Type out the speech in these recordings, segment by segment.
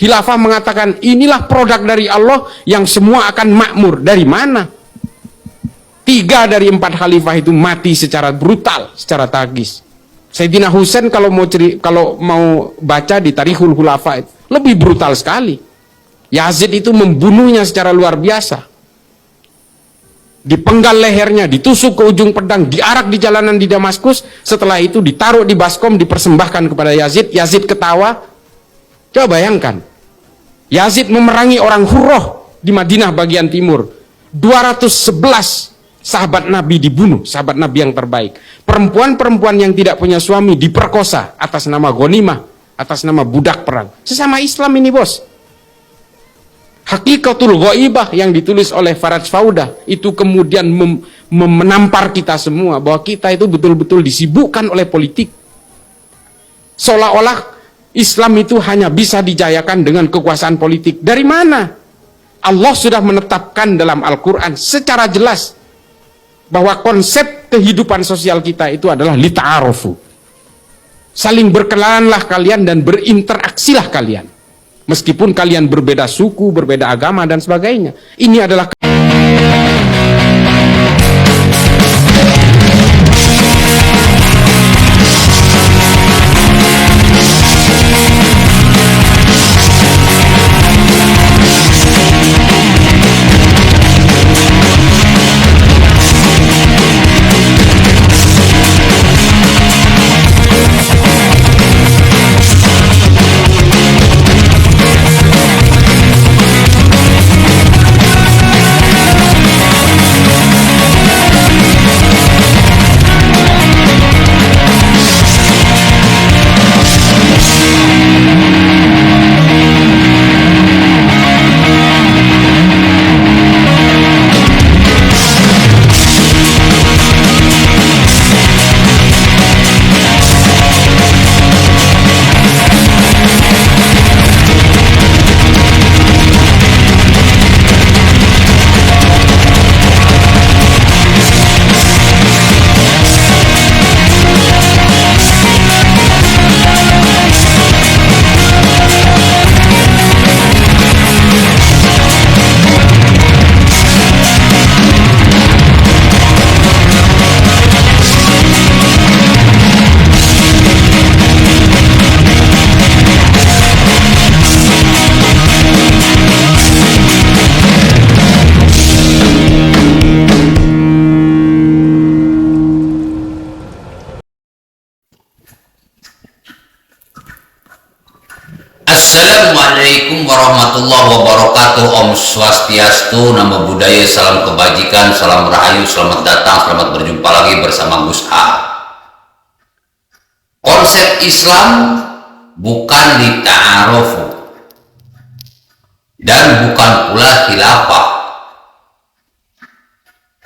Khilafah mengatakan inilah produk dari Allah yang semua akan makmur. Dari mana? 3 dari 4 khalifah itu mati secara brutal, secara tragis. Sayyidina Husain kalau mau baca di Tarikhul Khulafa lebih brutal sekali. Yazid itu membunuhnya secara luar biasa. Dipenggal lehernya, ditusuk ke ujung pedang, diarak di jalanan di Damaskus. Setelah itu ditaruh di baskom, dipersembahkan kepada Yazid. Yazid ketawa. Coba bayangkan, Yazid memerangi orang Hurroh di Madinah bagian timur. 211 sahabat Nabi dibunuh, sahabat Nabi yang terbaik. Perempuan-perempuan yang tidak punya suami diperkosa atas nama ghanimah, atas nama budak perang. Sesama Islam ini, bos. Hakikatul Ghaibah yang ditulis oleh Faraj Faudah itu kemudian menampar kita semua bahwa kita itu betul-betul disibukkan oleh politik. Seolah-olah Islam itu hanya bisa dijayakan dengan kekuasaan politik. Dari mana? Allah sudah menetapkan dalam Al-Quran secara jelas bahwa konsep kehidupan sosial kita itu adalah lita'arufu. Saling berkenalanlah kalian dan berinteraksilah kalian. Meskipun kalian berbeda suku, berbeda agama dan sebagainya. Ini adalah Assalamualaikum warahmatullahi wabarakatuh. Om Swastiastu, Namo Buddhaya, salam kebajikan, salam rahayu, selamat datang, selamat berjumpa lagi bersama Gus A. Konsep Islam bukan lita'arufu dan bukan pula khilafah.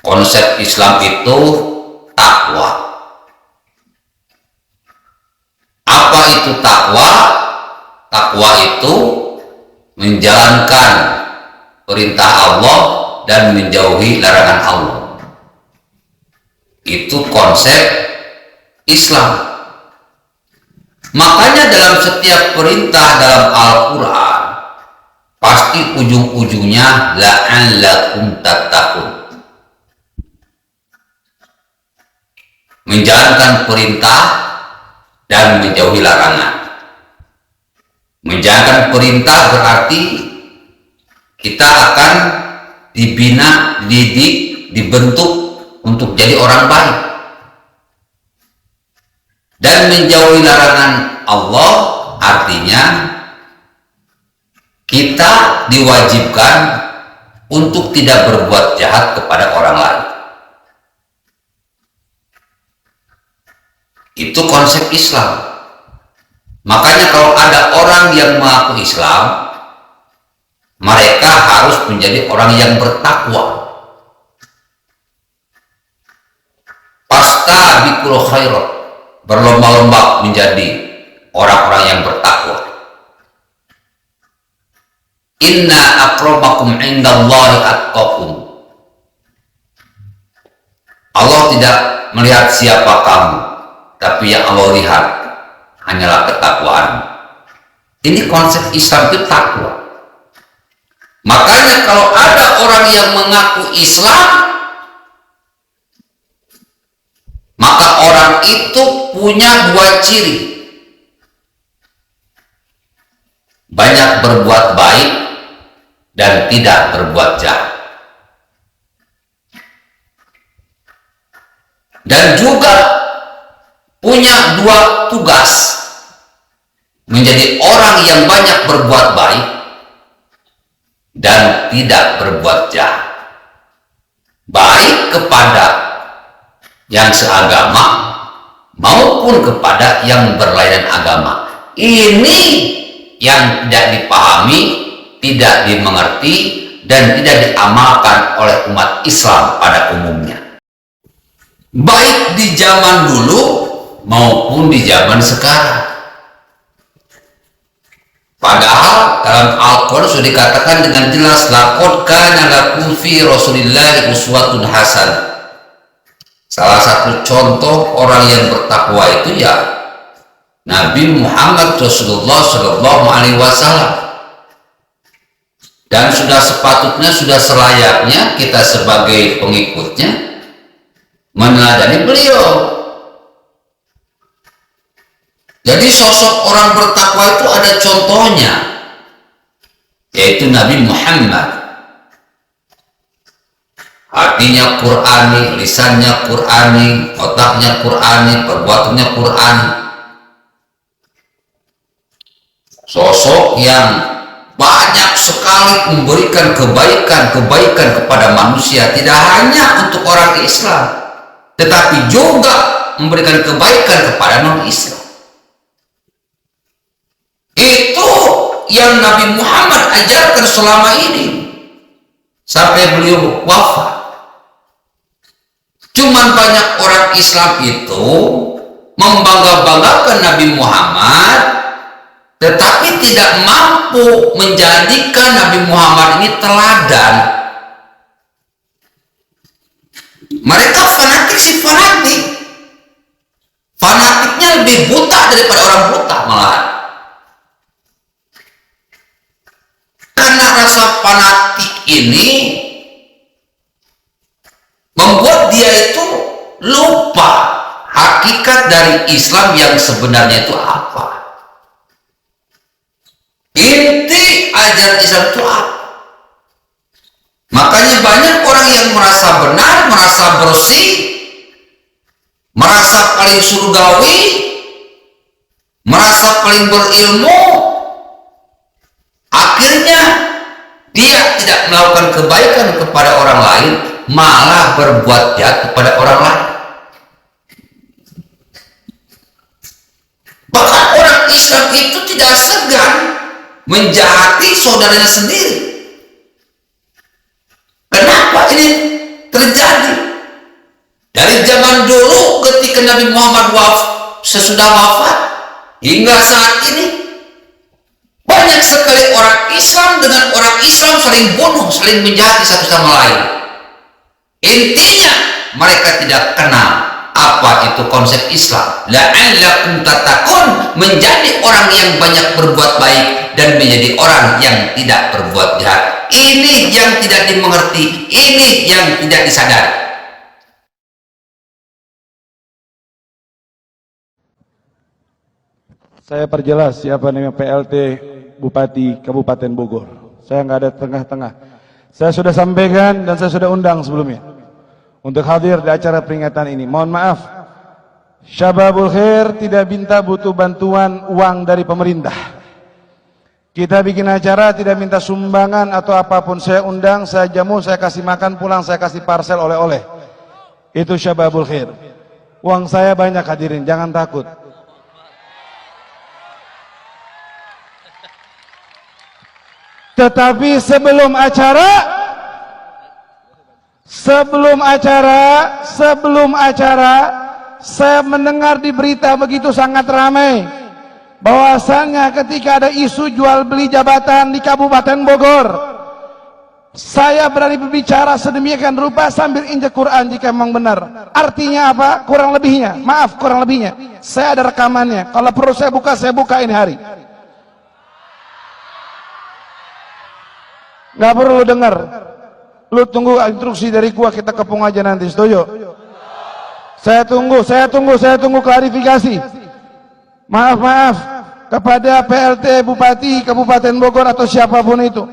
Konsep Islam itu takwa. Apa itu takwa? Takwa itu menjalankan perintah Allah dan menjauhi larangan Allah. Itu konsep Islam. Makanya dalam setiap perintah dalam Al-Quran pasti ujung-ujungnya la'allakum tattaqun. Menjalankan perintah dan menjauhi larangan. Menjalankan perintah berarti kita akan dibina, dididik, dibentuk untuk jadi orang baik. Dan menjauhi larangan Allah artinya kita diwajibkan untuk tidak berbuat jahat kepada orang lain. Itu konsep Islam. Makanya kalau ada orang yang mengaku Islam, mereka harus menjadi orang yang bertakwa. Fastabiqul khairat, berlomba-lomba menjadi orang-orang yang bertakwa. Inna akramakum indallahi atqakum. Allah tidak melihat siapa kamu, tapi yang Allah lihat hanyalah ketakwaan. Ini konsep Islam itu takwa. Makanya kalau ada orang yang mengaku Islam, maka orang itu punya dua ciri: banyak berbuat baik dan tidak berbuat jahat. Dan juga punya dua tugas: menjadi orang yang banyak berbuat baik dan tidak berbuat jahat, baik kepada yang seagama maupun kepada yang berlainan agama. Ini yang tidak dipahami, tidak dimengerti, dan tidak diamalkan oleh umat Islam pada umumnya, baik di zaman dulu maupun di zaman sekarang. Padahal dalam Al-Quran sudah dikatakan dengan jelas, laqad kana lakum fi Rasulillahi uswatun hasanah. Salah satu contoh orang yang bertakwa itu ya Nabi Muhammad Rasulullah Shallallahu Alaihi Wasallam. Dan sudah sepatutnya, sudah selayaknya kita sebagai pengikutnya meneladani beliau. Jadi sosok orang bertakwa itu ada contohnya, yaitu Nabi Muhammad. Hatinya Qur'ani, lisannya Qur'ani, otaknya Qur'ani, perbuatannya Qur'ani. Sosok yang banyak sekali memberikan kebaikan kepada manusia, tidak hanya untuk orang Islam, tetapi juga memberikan kebaikan kepada non-Islam. Itu yang Nabi Muhammad ajarkan selama ini sampai beliau wafat. Cuman banyak orang Islam itu membangga-banggakan Nabi Muhammad, tetapi tidak mampu menjadikan Nabi Muhammad ini teladan. Mereka fanatik, fanatiknya lebih buta daripada orang buta malah. Karena rasa fanatik ini membuat dia itu lupa hakikat dari Islam yang sebenarnya itu apa. Inti ajaran Islam itu apa? Makanya banyak orang yang merasa benar, merasa bersih, merasa paling surgawi, merasa paling berilmu, akhirnya dia tidak melakukan kebaikan kepada orang lain, malah berbuat jahat kepada orang lain. Bahkan orang Islam itu tidak segan menjahati saudaranya sendiri. Kenapa ini terjadi? Dari zaman dulu ketika Nabi Muhammad sesudah wafat hingga saat ini, banyak sekali orang Islam dengan orang Islam saling bunuh, saling menjahati satu sama lain. Intinya mereka tidak kenal apa itu konsep Islam. La'allakum tattaqun, menjadi orang yang banyak berbuat baik dan menjadi orang yang tidak berbuat jahat. Ini yang tidak dimengerti, ini yang tidak disadari. Saya perjelas siapa namanya PLT Bupati Kabupaten Bogor. Saya nggak ada tengah-tengah. Saya sudah sampaikan dan saya sudah undang sebelumnya untuk hadir di acara peringatan ini. Mohon maaf, Syababul Khair tidak minta butuh bantuan uang dari pemerintah. Kita bikin acara tidak minta sumbangan atau apapun. Saya undang, saya jamu, saya kasih makan, pulang saya kasih parcel oleh-oleh. Itu Syababul Khair. Uang saya banyak hadirin, jangan takut. Tetapi sebelum acara, saya mendengar di berita begitu sangat ramai bahwasannya ketika ada isu jual beli jabatan di Kabupaten Bogor, saya berani berbicara sedemikian rupa sambil injek Quran jika memang benar. Artinya apa? Kurang lebihnya, maaf kurang lebihnya. Saya ada rekamannya. Kalau perlu saya buka ini hari. Nggak perlu dengar. Lu tunggu instruksi dari gua, kita kepung aja nanti, setuju? Saya tunggu klarifikasi. Maaf kepada PLT Bupati Kabupaten Bogor atau siapapun itu.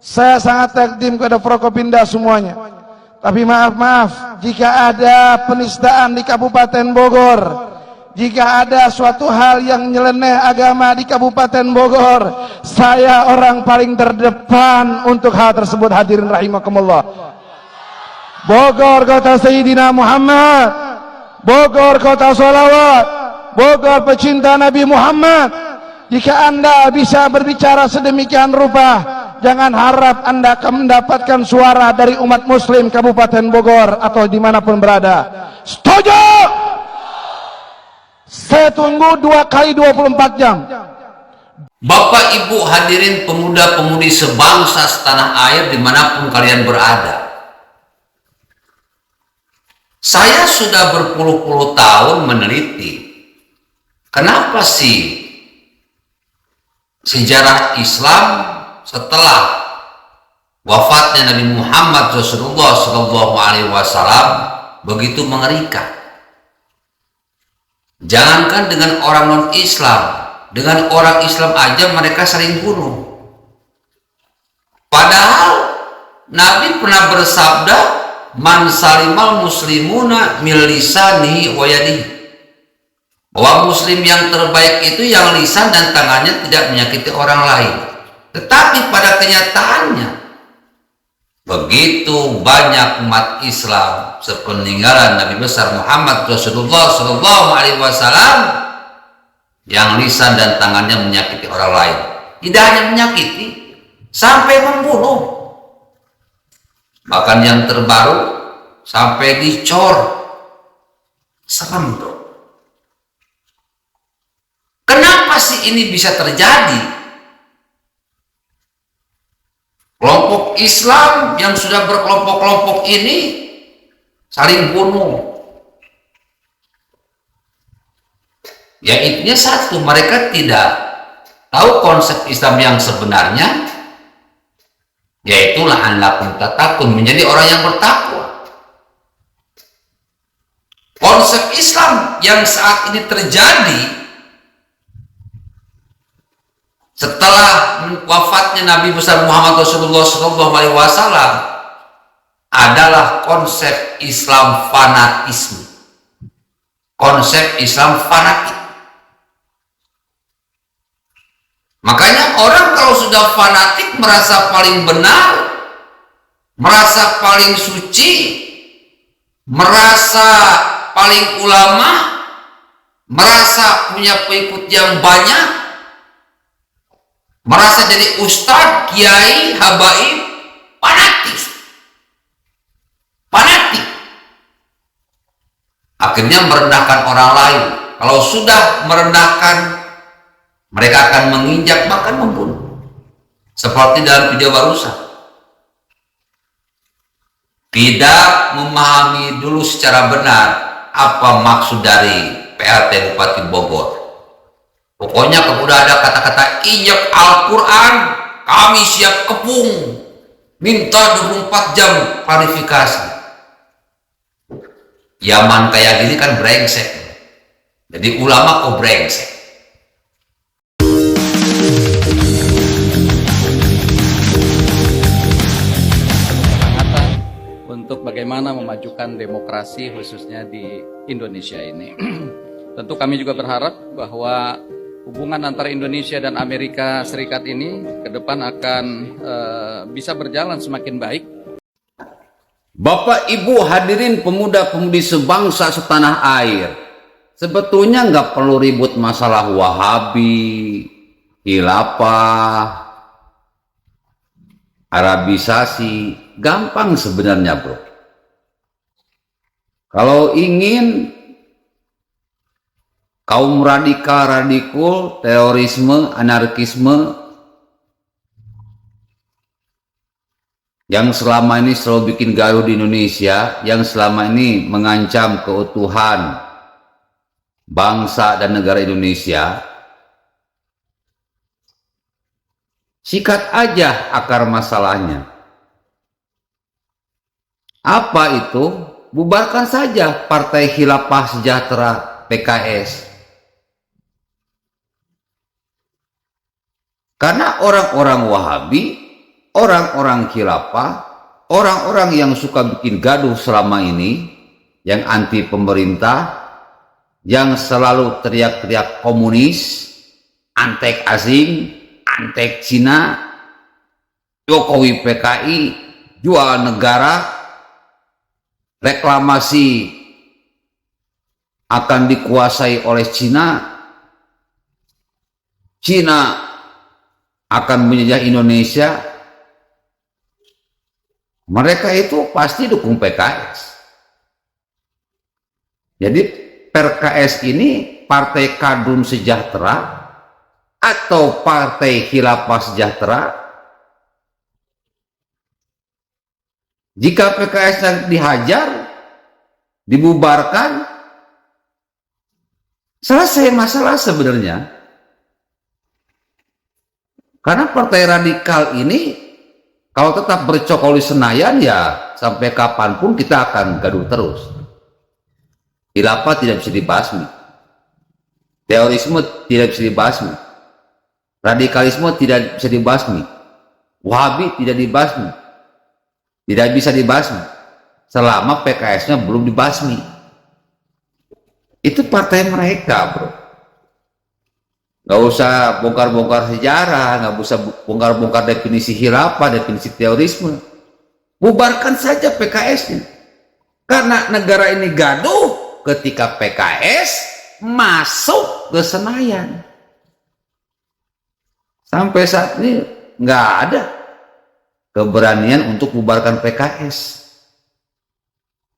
Saya sangat takdim kepada Prokopinda semuanya. Tapi maaf jika ada penistaan di Kabupaten Bogor, jika ada suatu hal yang nyeleneh agama di Kabupaten Bogor, saya orang paling terdepan untuk hal tersebut. Hadirin rahimakumullah. Bogor kota Sayyidina Muhammad, Bogor kota salawat, Bogor pecinta Nabi Muhammad. Jika Anda bisa berbicara sedemikian rupa, jangan harap Anda akan mendapatkan suara dari umat muslim Kabupaten Bogor atau dimanapun berada. Setuju? Saya tunggu 2 kali 24 jam. Bapak Ibu hadirin pemuda-pemudi sebangsa setanah air dimanapun kalian berada. Saya sudah berpuluh-puluh tahun meneliti kenapa sih sejarah Islam setelah wafatnya Nabi Muhammad Rasulullah SAW begitu mengerikan. Jangankan dengan orang non-Islam, dengan orang Islam aja mereka saling bunuh. Padahal Nabi pernah bersabda, man salimal muslimuna min lisanihi wa yadihi, bahwa muslim yang terbaik itu yang lisan dan tangannya tidak menyakiti orang lain. Tetapi pada kenyataannya begitu banyak umat Islam sepeninggalan Nabi besar Muhammad Rasulullah SAW yang lisan dan tangannya menyakiti orang lain. Tidak hanya menyakiti, sampai membunuh. Bahkan yang terbaru sampai dicor. Serem bro. Kenapa sih ini bisa terjadi? Kelompok Islam yang sudah berkelompok-kelompok ini saling bunuh. Ya intinya satu, mereka tidak tahu konsep Islam yang sebenarnya, yaitu la'allakum tattaqun, menjadi orang yang bertakwa. Konsep Islam yang saat ini terjadi setelah wafatnya Nabi besar Muhammad Rasulullah SAW adalah konsep Islam fanatisme. Konsep Islam fanatik. Makanya orang kalau sudah fanatik merasa paling benar, merasa paling suci, merasa paling ulama, merasa punya pengikut yang banyak, merasa jadi ustadz, kiai, habaib, fanatik. Akhirnya merendahkan orang lain. Kalau sudah merendahkan, mereka akan menginjak bahkan membunuh. Seperti dalam video barusan. Tidak memahami dulu secara benar apa maksud dari PLT Bupati Bogor. Pokoknya kalau udah ada kata-kata injak Al-Quran, kami siap kepung. Minta 24 jam klarifikasi. Yaman kayak gini kan brengsek. Jadi ulama kok brengsek. Untuk bagaimana memajukan demokrasi khususnya di Indonesia ini. Tentu kami juga berharap bahwa hubungan antara Indonesia dan Amerika Serikat ini ke depan akan bisa berjalan semakin baik. Bapak Ibu hadirin pemuda-pemudi sebangsa setanah air, sebetulnya nggak perlu ribut masalah Wahabi, khilafah, Arabisasi, gampang sebenarnya bro. Kalau ingin kaum radikal, terorisme, anarkisme yang selama ini selalu bikin gaduh di Indonesia, yang selama ini mengancam keutuhan bangsa dan negara Indonesia, Sikat aja akar masalahnya. Apa itu? Bubarkan saja Partai Khilafah Sejahtera PKS. Karena orang-orang Wahabi, orang-orang Khilafah, orang-orang yang suka bikin gaduh selama ini, yang anti pemerintah, yang selalu teriak-teriak komunis, antek asing, antek Cina, Jokowi PKI, jual negara, reklamasi akan dikuasai oleh Cina, Cina akan menjajah Indonesia. Mereka itu pasti dukung PKS. Jadi PKS ini Partai Kadrun Sejahtera atau Partai Khilafah Sejahtera. Jika PKS dihajar, dibubarkan, selesai masalah sebenarnya. Karena partai radikal ini kalau tetap bercokol di Senayan, ya sampai kapanpun kita akan gaduh terus. Khilafah tidak bisa dibasmi, terorisme tidak bisa dibasmi, radikalisme tidak bisa dibasmi, Wahabi tidak dibasmi, tidak bisa dibasmi selama PKS-nya belum dibasmi. Itu partai mereka, bro. Nggak usah bongkar-bongkar sejarah, nggak usah bongkar-bongkar definisi khilafah, definisi terorisme. Bubarkan saja PKS-nya. Karena negara ini gaduh ketika PKS masuk ke Senayan. Sampai saat ini nggak ada keberanian untuk bubarkan PKS.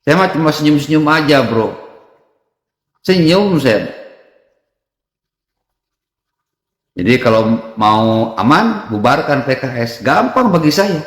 Saya mah cuma senyum-senyum aja, bro. Senyum saya. Jadi kalau mau aman, bubarkan PKS. Gampang bagi saya.